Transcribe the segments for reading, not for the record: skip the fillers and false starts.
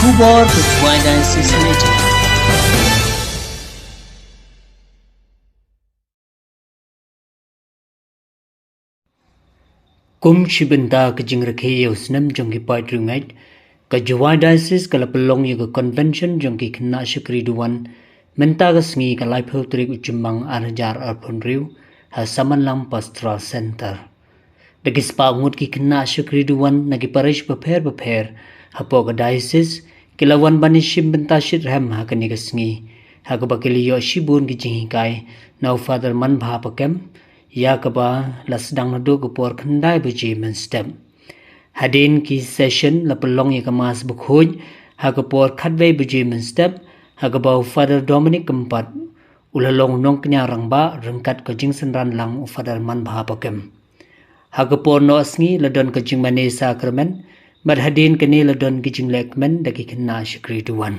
Kubor Ketua Diocese Meja. Kum Shibenta kejing rakhe usnam jongki point rungait ka Jawa Diocese kala pelong yuga convention jongki kena syukri duwan menta gasngi ka life trik ujumbang arjar arpunriu ha samanlam pastoral center. Dagis pangut ki kena syukri duwan nagi parish beper hapo ka diocese kilawan bani Shibenta shirham ha kani gasngi ha ka bakili yo shibun ki jingkai now father man bha pakem ya kaba lasdang nado kupor khandai buji men step hadin ki session la pelong ya kamas bukhoj ha kupor khadwei buji men step ha kaba father Dominic Kempat ulalong nong knya rangba rengkat ko jingsen ran lang father man bha pakem ha kupor no asngi ladon ko jing mane sakramen mad hadin kini ladon ki jing lekmen daki kena syukri duwan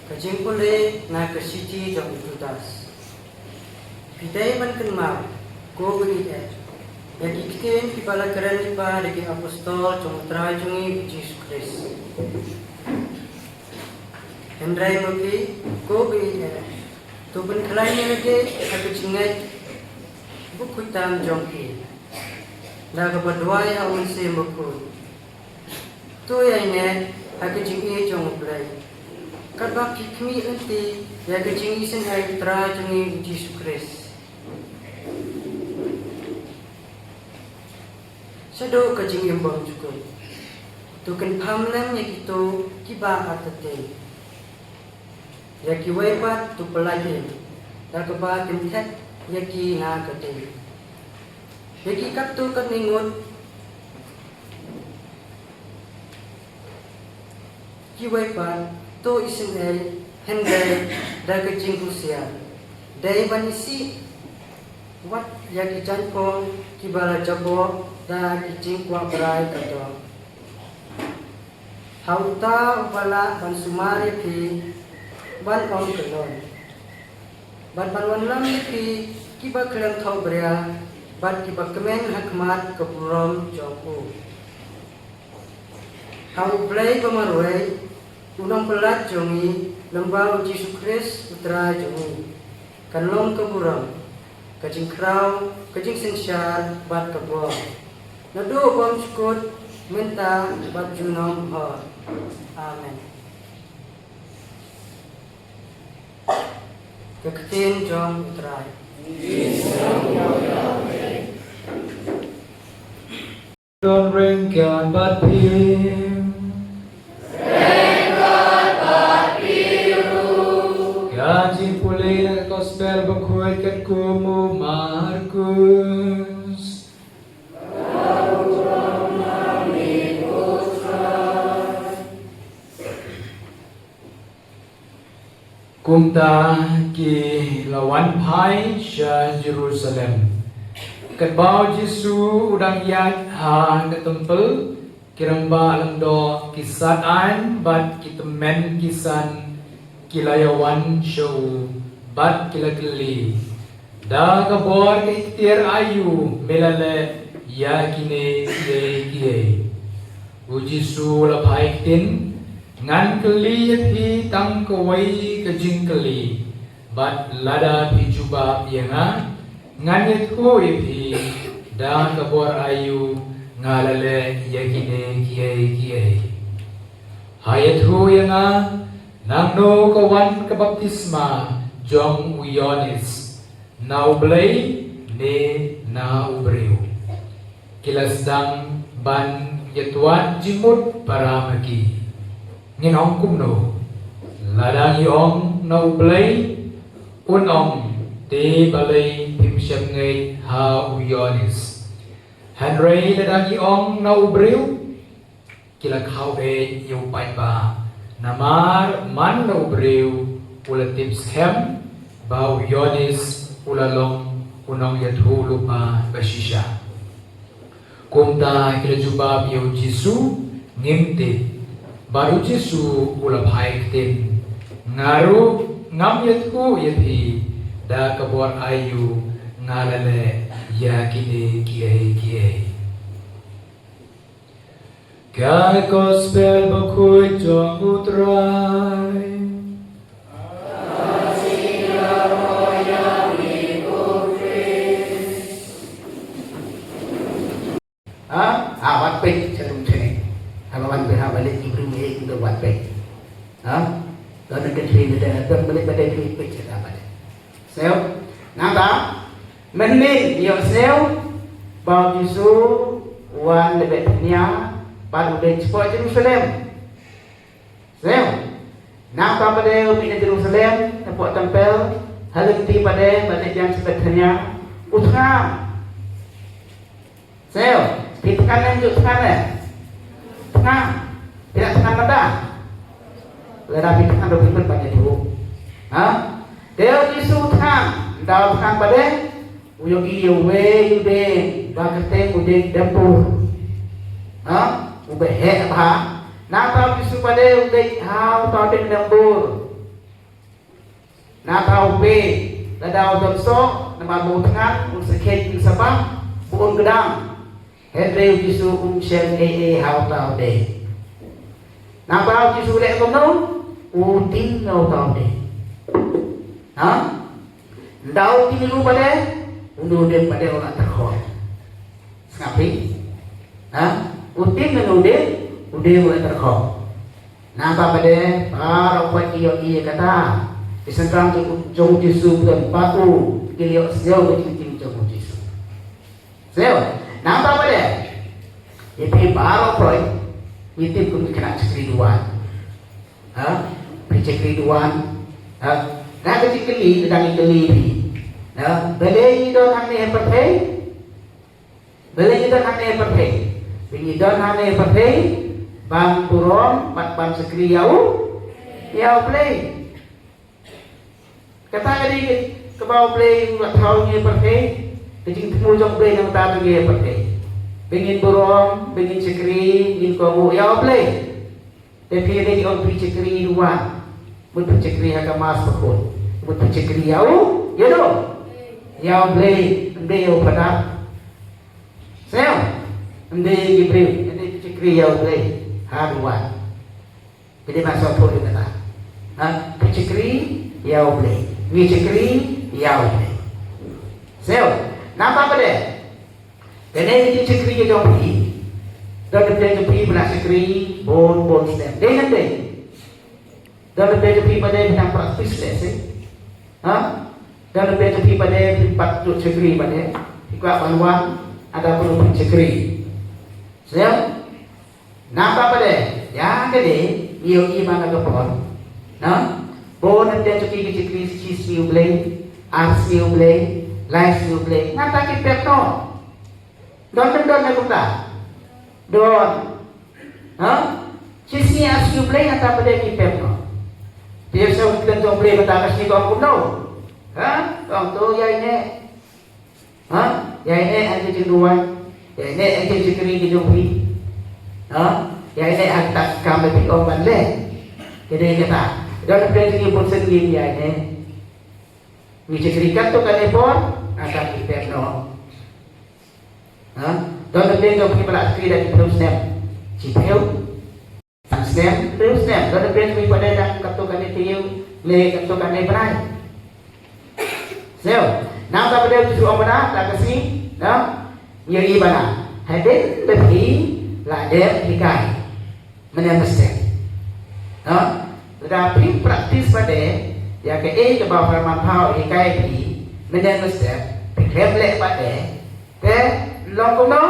Kajingpule na kasiti jong itutas. Pidai man kenmal, ko beri yang ikitin kipala keren lipa deki apostol jong trajungi Yesus Kristus. Hendrai muki, ko beri tupen kelainnya lagi aku cingat buku hitam jongki. Dah keberdoa yang unsi buku. Tu yang ini aku cingi jong play. Kabak kikmi nanti ya kecing isen hai tra jungi Yesus Kristus. Sado kecing imbang cukup. Tuken pamlem ya gitu kiba atate. Ya kiwaipat tu pelajin. Dan keba timtet ya ki na kate. Ya ki kaptu keningut. Kiwaipat to isinay henday da kecing kusia day banisi wat yaki janpong kibala jabo da kecing kwa berai kato hauta upala ban sumari pi ban on kelon ban banwan lam pi kiba kelem thau bria ban kiba kemen hakmat kepurom jongku hau play pemarway unang pelat jongi lembau Yesus Kristus putra jongi kanlong keburang kajing krau kajing sensyar bat kebor nado bom skut minta bat junom ho amen keketin jong putra Don ringkan bat pim Kaji pulih ng gospel bakuit kat kumu Markus Kumta ki lawan pai sya Jerusalem Kat bau Jesu udang yat ha ke tempel kiramba lendo kisaan bat kitemen kisan kilayawan show bat kilakili da kabor ke ikhtiar ayu melale ya kine ye u Jesu la tin ngan keli phi tang kawai ke jingkeli bat lada phi juba yenga nganit ko ipi da kabor ayu ngalale yakine kiye hayat ho yanga nangno kawan kabaptisma jong uyonis na ublay ne na ubreu kilasdang ban yatwan jimut paramaki nginong kumno ladang yong na ublay unong te balay pimsyam ngay ha uyonis Henry ladang iong na ubriw kilakhaw e yung ba namar man na ubriw ulatim skem ba uyonis ulalong unong yathulo pa basisya kumta kilajubab yung Jisu ngimtit baru Jisu ulabhay tin ngaru ngam yatku yathi da kabor ayu ngalale ya kine kiye ka gospel bakuy jong utray wat pek celung cene halawan berhabalik ibru ye untuk wat pek dan ada kecil ada balik pada diri pek apa Sel, nada, menin yo sel, bau Yesu wan lebetnya pada udah cepat Jerusalem. Sel, nada pada udah Jerusalem, tempat tempel, halenti pada jam sebetulnya utram. Sel, ditekanan juga tekanan, tengah, tidak tekan mata. Lerapi tekan dokter banyak dulu, Deo Yesu thang, dao thang pada, uyogi yowe yude, bakate ude dempur, ube he apa? Nata Yesu pada ude hau tau de dempur, nata ube, ladao domso, nama bu thang, sekhet sabah, buon gedang, Deo Yesu shen hau tau de, nata Yesu de kono, uting hau tau de. Daun ini lu pada unduh pada orang terkor. Ngapi? Utin menude udah orang terkor. Napa pada para buat iyo kata disengkang jong Yesus dan patu kiliok sejauh kecil jong Yesus. Sejauh. Napa pada? Jadi para proy itu pun kena sekriduan. Sekriduan. Nah kecil sedang keli, beli don hane perhei, beli don hane perhei, beli don hane perhei, bang purom, bang sekriau, ya beli. Kata tadi ke bawah beli buat tahunnya perhei, kecil temu jom beli yang tak beli perhei, bingin purom, bingin sekri, bingin kamu, ya beli. Tapi ini orang beli sekri dua, buat sekri harga mas pun. Buat cekri yau, ya do, yau beli, ende yau pada, sel, ende gibril, ende cekri yau beli, haruan. Jadi masuk tu dia kata. Kecikri ya boleh. Ngicikri ya boleh. So, nampak apa dia? Kena kecikri je jom pergi. Dan dia pergi pula cikri bon step. Dia nanti. Dan dia pergi pada yang praktis dia sih. Dan dia pergi pada tempat tu cikri pada. Ikut manual ada perlu cikri. So, nampak apa dia? Yang kedua, iyo mana kepon. Bon dia cikri cheese you blame, arts you blame, life you blame. Nampak kita no. Don kita. Don. Cheese ni arts you blame atau pada kita no. Dia saya kita blame pada kas ni kau no. Kau tu ya ini. Ya ini ada cenderungan. Ya ini ada cikri di jumpi. Ya ini atas kami pikir bandle. Jadi kata, dalam pergi pun sendiri ya ini. Cikrikan tu kan epon, akan kita no. Dalam pergi pergi pelak sekali dari terus snap, cipil, snap, terus snap. Dalam pergi pada dah katukan itu, le katukan itu berai. So, nampak pada itu orang mana, tak kasih, nyeri mana. Hadin lebih ladem hikai, menyembah. Tetapi praktis pada ya ke ke bawah firman Paul hikai di menyembah. Berkelek pada ke long kuno,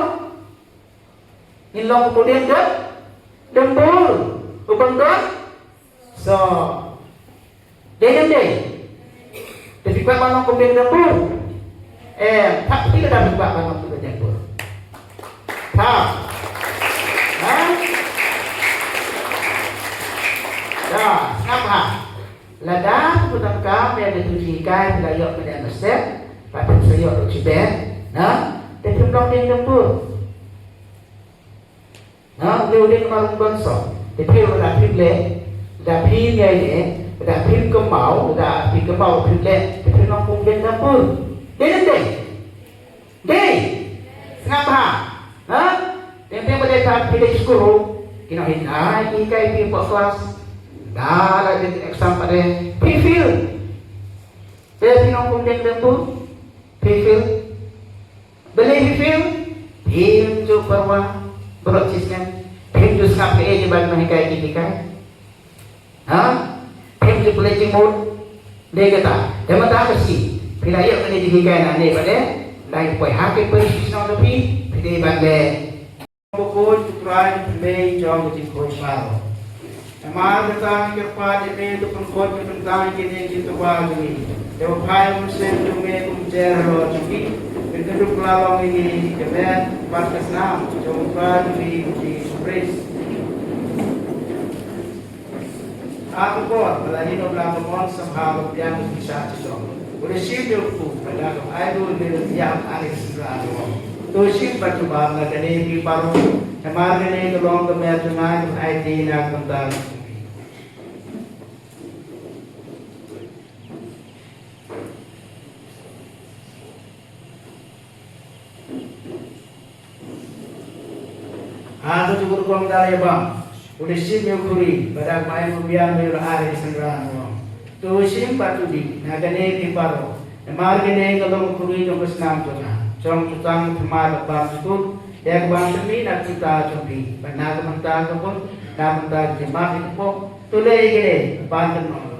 ni long kemudian dembul, ubang dot. So, dia. Tapi kuat mana kemudian dembul. Tak tidak ada kuat mana kemudian dembul. Ngapa? Lada putar kami ada tujuh ikan layok pada mesir, pada sayur cibet, dan jumlah dia lembut. Dia kemarin konsol, dia dah pilih, dah pilih ini, dah pilih kemau, dah pilih kemau pilih, dia pilih nombor dia lembut. Dia, ngapa? Dia pada pilih sekolah, kita hina ikan pilih kelas. Dah lagi exam pada pre-fill. Dia pinong kumdeng lembu pre-fill. Beli pre-fill, pinju perwa berociskan, pinju sampai aja bagi mereka ini kan. Pinju pelajar mud. Dia kata, dia mata apa sih? Bila ia kena dihikai nanti pada, lain pun hakik persisno lebih, pilih bandel. Buku tujuan play jom di coach baru. Amar kita kerpa ini tu pengkot tentang kini kita bagi. Jauh hai muslim jume kumjero cuki. Berduduk lalong ini kemudian batas enam. Jauh bagi di surprise. Aku kot belanja beberapa mon sahab yang bisa cocok. Boleh sih jauhku pada aku yang ada sesuatu. Tu sih batu bangga dari di baru. Amar ini tolong kemudian dengan ID nak tentang Ado cukur kong dalai bang, udah sim yukuri, pada main pembiang melu hari sendirian bang. Tu sim patu di, nagane di paro. Emar gane kalau kuri jom senam jona, jom tutang temar bang cukur, ya bang semi nak kita cobi, benar mentah kepun, nak mentah jemaah itu pun, tu lagi gane, banten nong.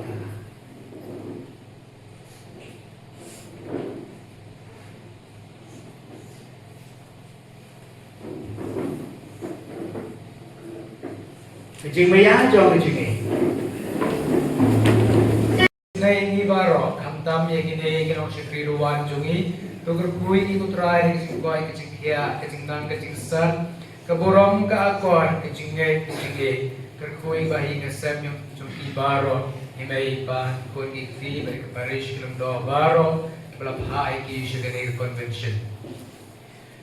Kecing bayar jom kecing. Nay ni baro kamtam ye kini kinong shikri ruwan jungi tugur kui ikut rai kecing boy kecing kia kecing nang kecing san keborong ka akor kecing ngai kerkui bahi ngesem yung jungi baro himay pa kun ikti bari kaparish kilom do baro belap hai ki shigani convention.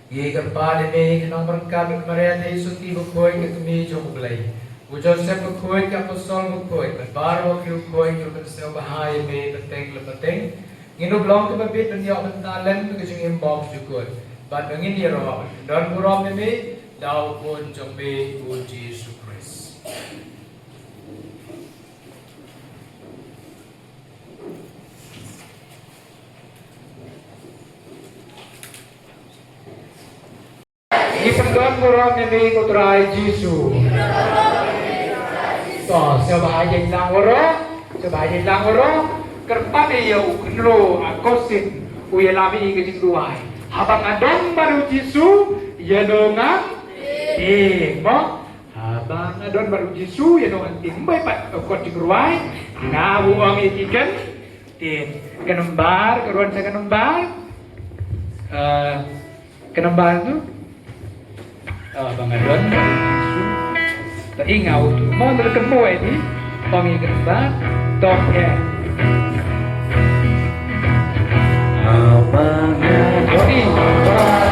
Ye kerpa deme kinong berkabik mariate suti bukoi ketumi jong belai. Joseph berkoi ke apostol berkoi, berbaro kru koi kru bersel bahaya be peteng le peteng. Nginu blong ke babit dunia bentalen ke jeng imbok jukut. Bat ngin yero don burom me dau pun jombe Yesus Kristus. Don Borom ini kutrai Jisu. Toh, sebahagian lang waro, kerpane ya uknro akosin uyalami ke jingduai. Habang adon baru Jisu, ya dongang mo. Habang adon baru Jisu, ya dongang timbay pat kot jingduai. Ngawu ang ikikan, kenembar, keruan saya kenembar tu. Bang adon baru Jisu. Tak ingau tu, mau terkemu ini, pangi kenembar, top ya. Abang adon.